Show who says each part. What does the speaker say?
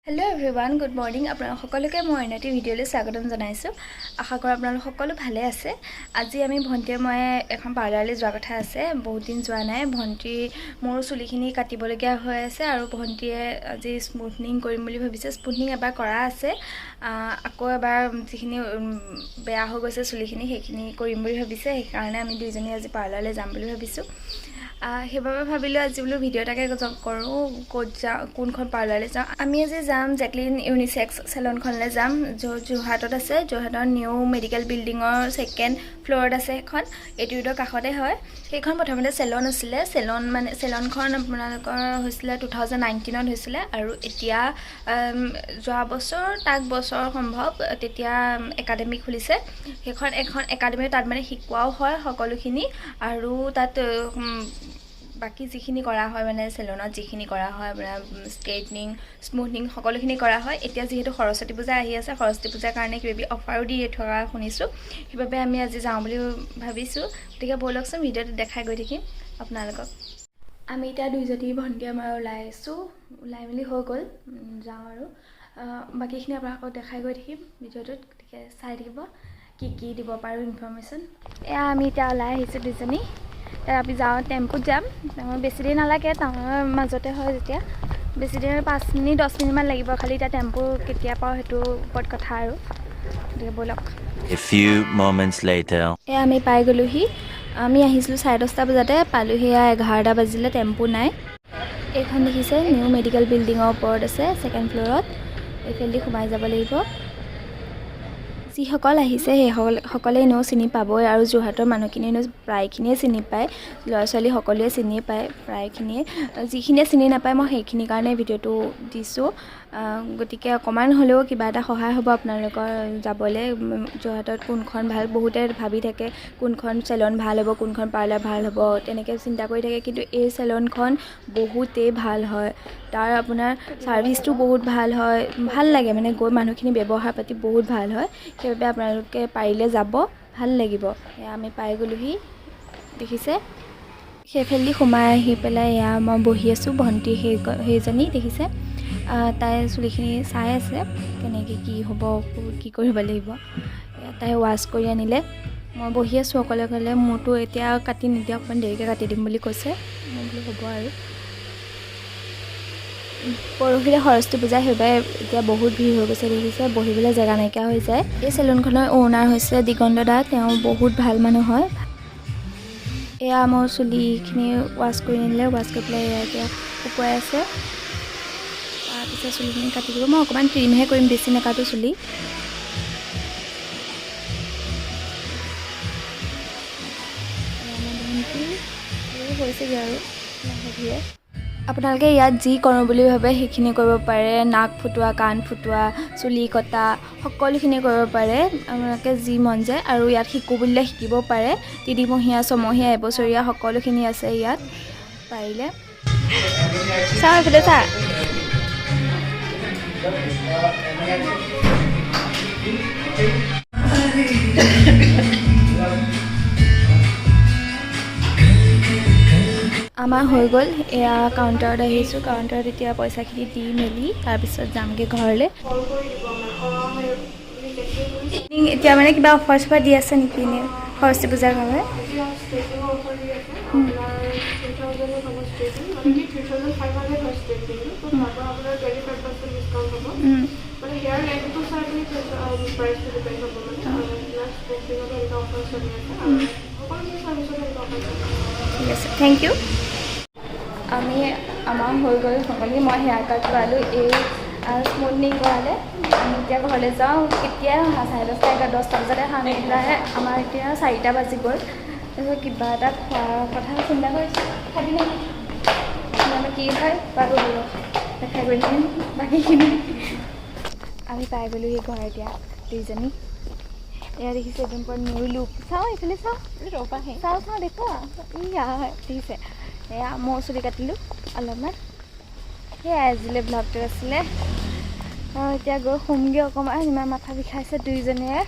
Speaker 1: Hello everyone, good morning. আপোনালোক সকলোকে মই অন্যটি ভিডিঅ'লৈ স্বাগতম জনাইছো। আশা কৰোঁ আপোনালোক সকলো ভালে আছে। আজি আমি ভণ্টিয়ে মই এখন পাৰ্লাৰলৈ যোৱা কথা আছে। বহুত দিন যোৱা নাই। ভণ্টি মোৰ চুলিখিনি কাটিবলগীয়া হৈ আছে আৰু ভণ্টিয়ে আজি স্মুথনিং কৰিম বুলি ভাবিছে। স্মুথনিং এবাৰ কৰা আছে। আকৌ এবাৰ যিখিনি বেয়া হৈ গৈছে চুলিখিনি সেইখিনি কৰিম বুলি ভাবিছে। সেইকাৰণে আমি দুইজনী আজি পাৰ্লাৰলৈ যাম বুলি ভাবিছো। সেইবাবে ভাবিলোঁ আজি বোলো ভিডিঅ' এটাকে কৰোঁ ক'ত যাওঁ কোনখন পাৰ্লাৰলৈ যাওঁ। আমি আজি যাম জেকলিন ইউনিচেক্স চেলনখনলৈ যাম যোৰহাটত আছে। যোৰহাটৰ নিউ মেডিকেল বিল্ডিঙৰ 2nd ফ্ল'ৰত আছে সেইখন। এটিউডৰ কাষতে হয়। সেইখন প্ৰথমতে চেলন আছিলে। চেলনখন আপোনালোকৰ হৈছিলে 2019ত হৈছিলে আৰু এতিয়া যোৱা বছৰ বছৰ সম্ভৱ তেতিয়া একাডেমি খুলিছে। সেইখন এখন একাডেমি তাত মানে শিকোৱাও হয় সকলোখিনি আৰু তাত বাকি যিখিনি কৰা হয় মানে চেলুনত যিখিনি কৰা হয় আপোনাৰ ষ্ট্ৰেইটনিং স্মুথনিং সকলোখিনি কৰা হয়। এতিয়া যিহেতু সৰস্বতী পূজা আহি আছে, সৰস্বতী পূজাৰ কাৰণে কিবা অফাৰো দি থকা শুনিছোঁ। সেইবাবে আমি আজি যাওঁ বুলি ভাবিছোঁ। গতিকে ব'লকচোন ভিডিঅ'টো দেখাই গৈ থাকিম আপোনালোকক। আমি এতিয়া দুইজনী ভণ্টি আমাৰ ওলাই মেলি হৈ গ'ল। যাওঁ আৰু বাকীখিনি আপোনালোকক দেখাই গৈ থাকিম ভিডিঅ'টোত। গতিকে চাই থাকিব কি দিব পাৰোঁ ইনফৰমেশ্যন। এয়া আমি এতিয়া ওলাই আহিছোঁ দুইজনী। আমি যাওঁ টেম্পুত যাম। বেছি দেৰি নালাগে, টাউনৰ মাজতে হয় যেতিয়া। বেছি দেৰি 5 মিনিট 10 মিনিটমান লাগিব। খালি এতিয়া টেম্পু কেতিয়া পাওঁ সেইটো ওপৰত কথা আৰু। গতিকে ব'লক। এয়া আমি পাই গ'লোহি। আমি আহিছিলোঁ 10:30 বজাতে, পালোহি 11টা বাজিলে, টেম্পু নাই। এইখন দেখিছে নিউ মেডিকেল বিল্ডিঙৰ ওপৰত আছে 2nd ফ্ল'ৰত। এইফালেদি সোমাই যাব লাগিব। যিসকল আহিছে সেইসকলে এনেও চিনি পাবই আৰু যোৰহাটৰ মানুহখিনি এনেও প্ৰায়খিনিয়ে চিনি পায়। ল'ৰা ছোৱালী সকলোৱে চিনি পায় প্ৰায়খিনিয়ে। যিখিনিয়ে চিনি নাপায় মই সেইখিনিৰ কাৰণে ভিডিঅ'টো দিছোঁ। গতিকে অকণমান হ'লেও কিবা এটা সহায় হ'ব আপোনালোকৰ যাবলৈ। যোৰহাটত কোনখন ভাল বহুতে ভাবি থাকে কোনখন চেলন ভাল হ'ব, কোনখন পাৰ্লাৰ ভাল হ'ব, তেনেকৈ চিন্তা কৰি থাকে। কিন্তু এই চেলনখন বহুতেই ভাল হয়। তাৰ আপোনাৰ ছাৰ্ভিচটো বহুত ভাল হয়। ভাল লাগে মানে গৈ, মানুহখিনি ব্যৱহাৰ পাতি বহুত ভাল হয়। সেইবাবে আপোনালোকে পাৰিলে যাব, ভাল লাগিব। এয়া আমি পাই গ'লোহি দেখিছে। সেইফালেদি সোমাই আহি পেলাই এয়া মই বহি আছোঁ। ভণ্টি সেইজনী দেখিছে, তাই চুলিখিনি চাই আছে কেনেকৈ কি হ'ব, কি কৰিব লাগিব। তাই ৱাছ কৰি আনিলে। মই বহি আছোঁ অকলে। মোৰতো এতিয়া কাটি নিদিয়ে, অকণমান দেৰিকৈ কাটি দিম বুলি কৈছে। মই বোলো হ'ব আৰু। পৰহিলে সৰস্বতী পূজা, সেইবাবে এতিয়া বহুত ভিৰ হৈ গৈছে দেখিছে। বহিবলৈ জেগা নাইকিয়া হৈ যায়। এই চেলুনখনৰ অ'নাৰ হৈছে দিগন্ত দা। তেওঁ বহুত ভাল মানুহ হয়। এয়া মোৰ চুলিখিনি ৱাছ কৰি আনিলে। ৱাছ কৰি পেলাই এয়া এতিয়া শুকুৱাই আছে। তাৰপিছত চুলিখিনি কাটি দিব। মই অকণমান ট্ৰিমহে কৰিম, বেছি নাকাটো চুলি। হৈছেগৈ আৰু লাহে ধীৰে। আপোনালোকে ইয়াত যি কৰোঁ বুলি ভাবে সেইখিনি কৰিব পাৰে। নাক ফুটোৱা, কাণ ফুটোৱা, চুলি কটা সকলোখিনি কৰিব পাৰে। আপোনালোকে যি মন যায় আৰু ইয়াত শিকোঁ বুলিলে শিকিব পাৰে। 3 মহীয়া, 6 মহীয়া, এবছৰীয়া সকলোখিনি আছে ইয়াত পাৰিলে। চাওঁ এইফালে চা। আমাৰ হৈ গ'ল। এয়া কাউণ্টাৰত আহিছোঁ। কাউণ্টাৰত এতিয়া পইচাখিনি দি মেলি তাৰপিছত যামগৈ ঘৰলৈ। এতিয়া মানে কিবা অফাৰ চফাৰ দি আছে নেকি এনে সৰস্বতী পূজাৰ কাৰণে? ঠিক আছে, থেংক ইউ। আমাৰ হৈ গ'ল সকলোখিনি। মই হেয়াৰ কাট কৰালোঁ, এই স্মুথনিং কৰালে। আমি এতিয়া ঘৰলৈ যাওঁ। কেতিয়াই অহা 10:30 বজাতে অহা নাই। আমাৰ এতিয়া 4টা বাজি গ'ল। তাৰপিছত কিবা এটা খোৱাৰ কথা চিন্তা কৰিছোঁ। খাবি নেকি? আমাৰ কি হয় বাৰু দেখাই গৈ থাকিম বাকীখিনি। আমি পাই গ'লোহি ঘৰ এতিয়া দুইজনী। এয়া দেখিছে একদম পুৰা নিউ লুক। চাওঁ এইফালে চাওঁ দেখুৱা। ইয়া দেখিছে। এয়া মই চুলি কাটিলোঁ অলপমান। সেয়াই আজিলৈ ব্লগটো আছিলে। এতিয়া গৈ শুমগৈ অকণমান। ইমান মাথা বিষাইছে দুইজনীয়ে।